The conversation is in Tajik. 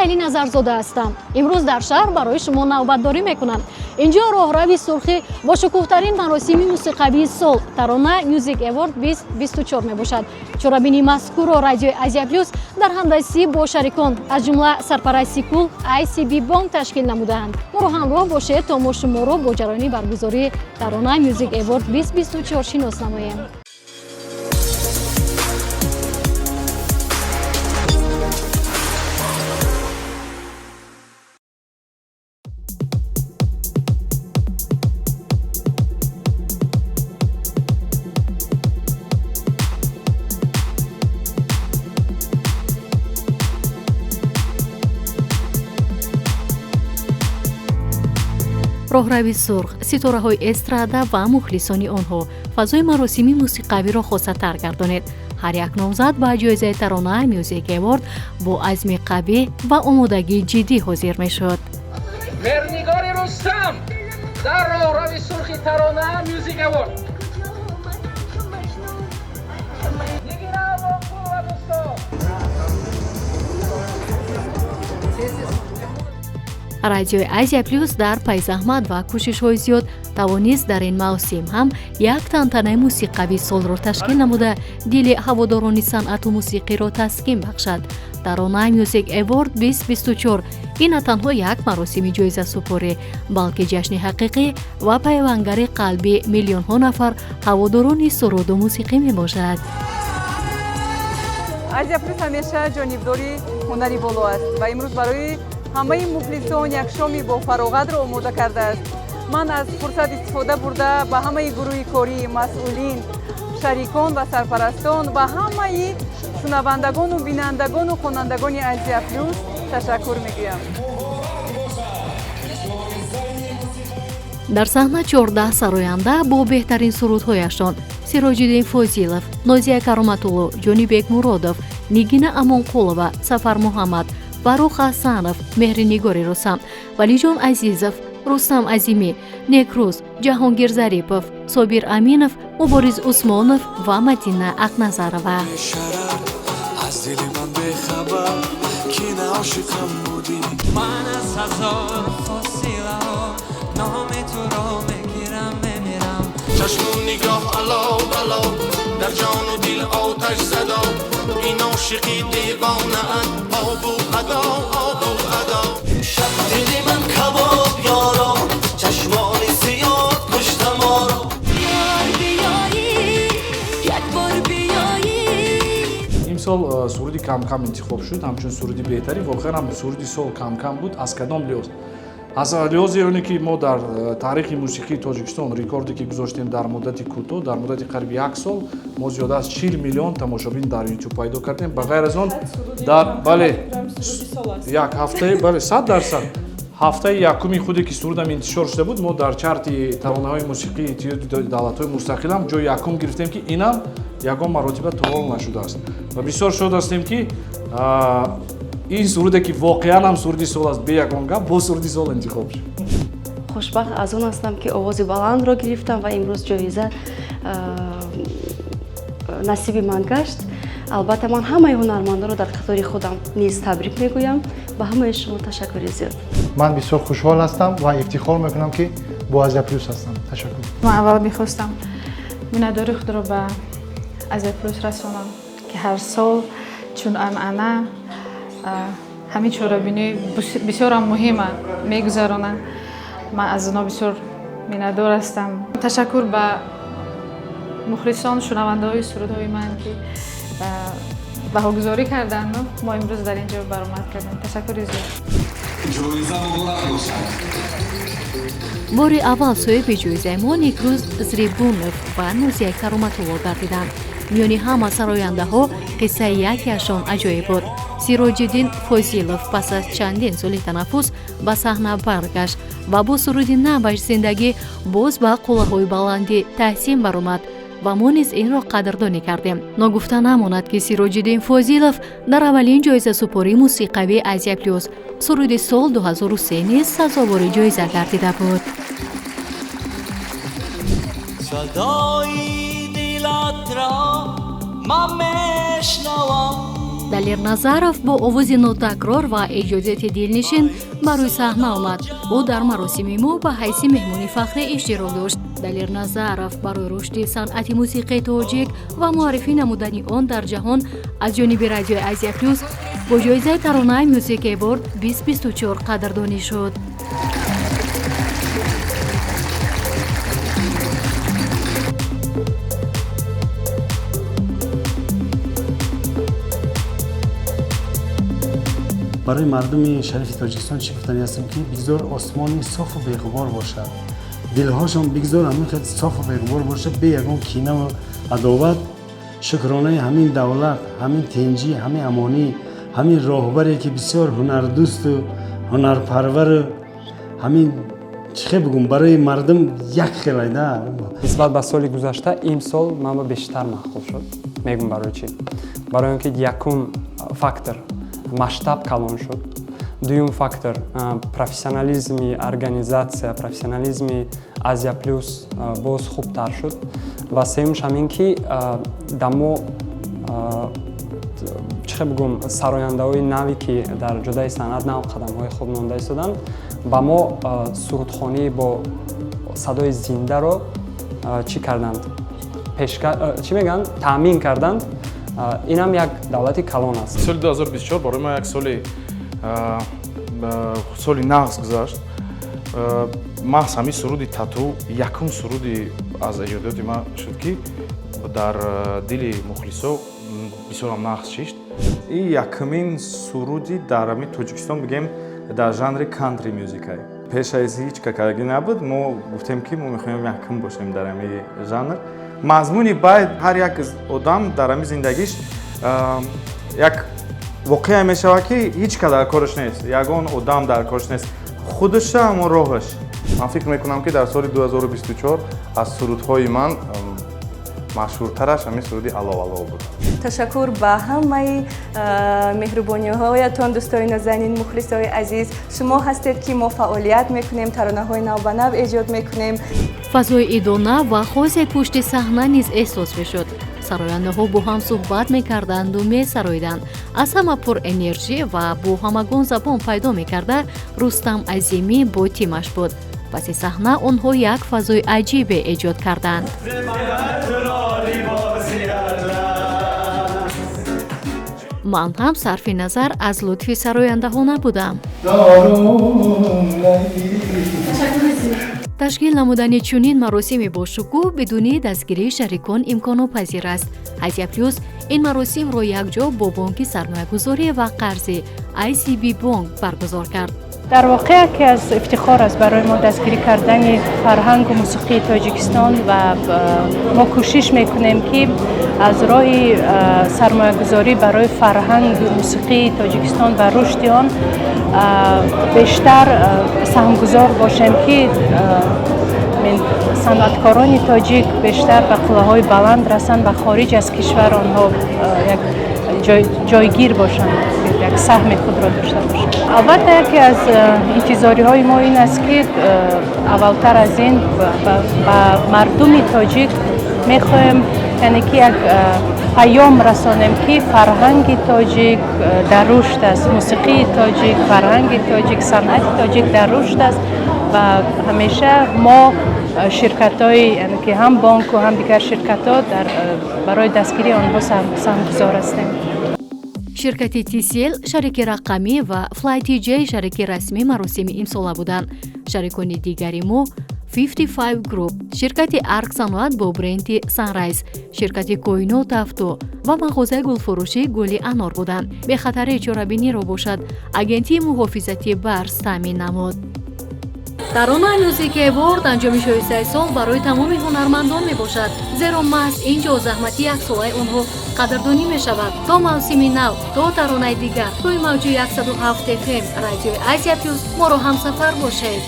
Али Назарзода ҳастам. Имрӯз дар шаҳр барои шумо навбатдорӣ мекунам. Инҷо роҳрави сурхӣ бо шукӯҳтарин маросими мусиқавии сол Тарона Music Award 2024 мебошад. Чорабини мазкурро Радиои Азия Плюс дар ҳамдастӣ бо шарикон аз ҷумла сарпарасти кул ICB Bank ташкил намудаанд. Моро ҳамроҳ бошед то мо шуморо бо ҷараёни баргузории Тарона Music Award 2024 шинос намоем. роҳрави сурх, ситораҳои эстрада ва мухлисони онҳо фазои маросими мусиқавиро хосатар гардонед. ҳар як номзад ба ҷоизаи Тарона Music Award бо азми қавӣ ва омодагии ҷиддӣ ҳозир мешуд. Мернигори Рустам дар роҳрави сурхи Тарона Music Award. Радиои Азия Плюс дар пай заҳмат ва кӯшишҳои зиёд тавонист дар ин мавсим ҳам як тантанаи мусиқавии солро ташкил намуда дили ҳаводорони санъату мусиқиро таскин бахшад. Тарона Music Award 2024 ин на танҳо як маросими ҷоизасупорӣ, балки ҷашни ҳақиқӣ ва пайвангари қалби миллионҳо нафар ҳаводорони суруду мусиқӣ мебошад. Азия Плюс ҳамеша ҷонибдори ҳунари боло аст ва имрӯз барои ҳамаи мухлисон як шоми бо фароғатро омода кардааст. Ман аз фурсат истифода бурда ба ҳамаи гурӯҳи кории масъулин, шарикон ва сарпарастон ва ҳамаи шунавандагону бинандагону хонандагони Азия Плюс ташаккур мегӯям. дар саҳна 14 сароянда бо беҳтарин сурудҳояшон Сироҷиддин Фозилов, Нозия Кароматулло, Ҷонибек Муродов, Нигина Амонқулова, Сафар Муҳаммад, Фарух Ҳасанов, Меҳринигори Рустам, Валиҷон Азизов, Рустам Азимӣ, Некрӯз, Ҷаҳонгир Зарипов, Собир Аминов, Мубориз Усмонов ва Мадина Ақназарова. من از هزار فاصله ها نام تو را میگیرم میمیرم چشم و نگاه علاو بلاو در جان و دل آتش زدا این عاشقی دیوانه اند آب و غدا آب و غدا شب دیدی من کباب یارا چشمانی سیاد پشت ما را بیای بیایی یک بار بیایی имсол суруди кам-кам интихоб шуд, ҳамчун суруди беҳтарӣ. Воқеан ҳам суруди сол кам-кам буд. Аз кадом лиҳоз? аз лиҳози оне ки мо дар таърихи мусиқии Тоҷикистон рекорде ки гузоштем дар муддати кӯтоҳ, дар муддати қариби 1 сол мо зиёда аз 40 миллион тамошобин дар YouTube пайдо кардем. Ба ғайр аз он дар як ҳафтаи 100%. ҳафтаи якуми худе ки сурудам интишор шуда буд, мо дар чарти таронаҳои мусиқии Иттиҳоди давлатҳои мустақилам ҷои якум гирифтем ки инам ягон маротиба туҳол нашудааст. Ва бисёр шод ҳастем ки ин суруде ки воқеан ҳам суруди сол аст, бе ягон гап бо суруди сол интихоб шуд. хушбахт аз он ҳастам ки овози баландро гирифтам ва имрӯз ҷоиза насиби ман гашт. албатта ман ҳамаи ҳунармандонро дар қатори худам низ табрик мегӯям. ба ҳамаи шумо ташаккури зиёд. ман бисёр хушҳол ҳастам ва ифтихор мекунам ки бо Азия Плюс ҳастам. ташаккур. ман аввал мехостам миннатдори худро ба Азия Плюс расонам ки ҳар сол чун анъана ҳамин чорабинӣ бисёрам муҳима мегузаронад. ман аз онҳо бисёр миннатдор ҳастам. ташаккур ба мухлисон, шунавандаҳои сурудҳои ман ки баҳогузорӣ карданд. мо имрӯз дар ин ҷо баромад кардем. ташаккури зиёд. бори аввал соҳиби ҷоизаи мо Некрӯз Зрибунов ва Нозия Кароматулло гардиданд. миёни ҳама сарояндаҳо қиссаи якеашон аҷоиб буд. Сироҷиддин Фозилов пас аз чандин соли танаффус ба саҳна баргашт ва бо суруди наваш зиндагӣ боз ба қуллаҳои баландӣ таҳсин баромад ва мо низ инро қадрдонӣ кардем. Ногуфта намонад ки Сироҷиддин Фозилов дар аввалин ҷоизасупории мусиқавии Азия Плюс суруди сол 2003 низ сазовори ҷоиза гардида буд. صدای دلت را من میشنوم далер назаров бо овози нотакрор ва эҷодияти дилнишин ба рӯи саҳна омад. ӯ дар маросими мо ба ҳайси меҳмони фахре иштирок дошт. далер назаров барои рушди санъати мусиқии тоҷик ва муаррифӣ намудани он дар ҷаҳон аз ҷониби радиои Азия Плюс бо ҷоизаи таронаи Music Award 2024 қадрдонӣ шуд. برای مردم شریف تاجیکستان چی گفتنی هستم که بگذار آسمانی صاف و بی‌غبار باشد، دلهاشون بگذار همین خیلی صاف و بی‌غبار باشه، به یگان کینه و عداوت. شکرانه همین دولت، همین تنجی، همین امانی، همین راهبری که بسیار هنردوست و هنرپرور، همین چه بگم برای مردم یک خیلی ده. نسبت به سال گذشته این سال من بیشتر مخوف شد. میگم برای چی؟ برای اینکه یکم فاکتور масштаб калон шуд. Дуюм фактор профессионализми организация, профессионализми Азия Плюс боз хубтар шуд. Ва сеюмш ҳамин ки дамо чӣ бигӯм сарояндаҳои нави ки дар ҷодаи санъат нав қадамҳои хуб монда истоданд, ба мо сурудхонии бо садои зиндаро чӣ карданд? Чӣ мегӯянд? таъмин карданд. این هم یک دولتی کلان است. سال 2024 برای ما یک سالی نقص گذشت. محض همین سرودی تاتو یکم سرودی از ایجادیات ما شد که در دل مخلصا بسیار هم نقص شد. این یکمین سرودی در همین تاجیکستان بگیم در ژانر کانتری موسیقی. پیش از هیچ کاری نبود. ما گفتیم که ما می‌خوایم یکم باشیم در همین ژانر. مضمونی باید هر یک آدم در همین زندگیش یک واقعه میشه که هیچ که در کارش نیست، یگان آدم در کارش نیست، خودش هم و راهش. من فکر میکنم که در سال 2024 از سرودهای من مشهورترش همین سرودی الا الا بود. تشکر به همه مهربانی‌هایتان دوستان نازنین مخلصای عزیز. شما هستید که ما فعالیت میکنیم، ترانه‌های نو به نو ایجاد میکنیم. فضای ادانه و خوز پشت صحنه نیز احساس میشد. سراینده‌ها با هم صحبت میکردند و میسراییدند. از همه پر انرژی و با همگان زبان پیدا میکرده رستم عظیمی با تیمش بود. پس صحنه آنها یک فضای عجیب ایجاد کردند. من هم صرف نظر از لطف سراینده ها نبودم. تشکیل نمودن چنین مراسمی با شکوه بدون دستگیری شریکان امکان‌پذیر است. آزیا پلوس این مراسم را یکجا با بانک سرمایه‌گذاری و قرضی ICB بانک برگزار کرد. در واقع که از افتخار است برای ما دستگیری کردن فرهنگ و موسیقی تاجیکستان و ما کوشش میکنیم که از راه سرمایه گذاری برای فرهنگ موسیقی تاجیکستان و رشد آن بیشتر سهمگذار باشیم که صنعتکاران تاجیک بیشتر به قله‌های بلند رسند و خارج از کشور آنها یک جایگیر باشند، یک سهم خود را داشته باشند. البته یکی از انتظاری‌های ما این است که اولتر از این به مردم تاجیک می‌خواهیم یعنی که یک پیام رسانیم که فرهنگ تاجیک در رشد است، موسیقی تاجیک، فرهنگ تاجیک، صنعت تاجیک در رشد است و همیشه ما شرکت‌های یعنی که هم بانک و هم دیگر شرکت‌ها برای دستگیری آنها سهمگذار هستیم. شرکت TCL شریک رقمی و فلای جی شریک رسمی مراسم امسال بودند. شریکان دیگری ما 55 گروپ، شرکت ارک صنعت با برند سانرایز، شرکت کوینوت افتو و مغازه گلفروشی گلی انار بودند. به خاطر چرابینی را باشد اجنسی محافظتی برس تامین نمود. ترانه موزیک اوارد انجام 6 سال برای تمام هنرمندان می باشد، زیرا محض اینجا زحمتی یک ساله آنها قدردانی می شود. تا موسم نو، تا ترانه دیگر، توی موج 107 FM رادیو آزیا پلوس ما را همسفر باشید.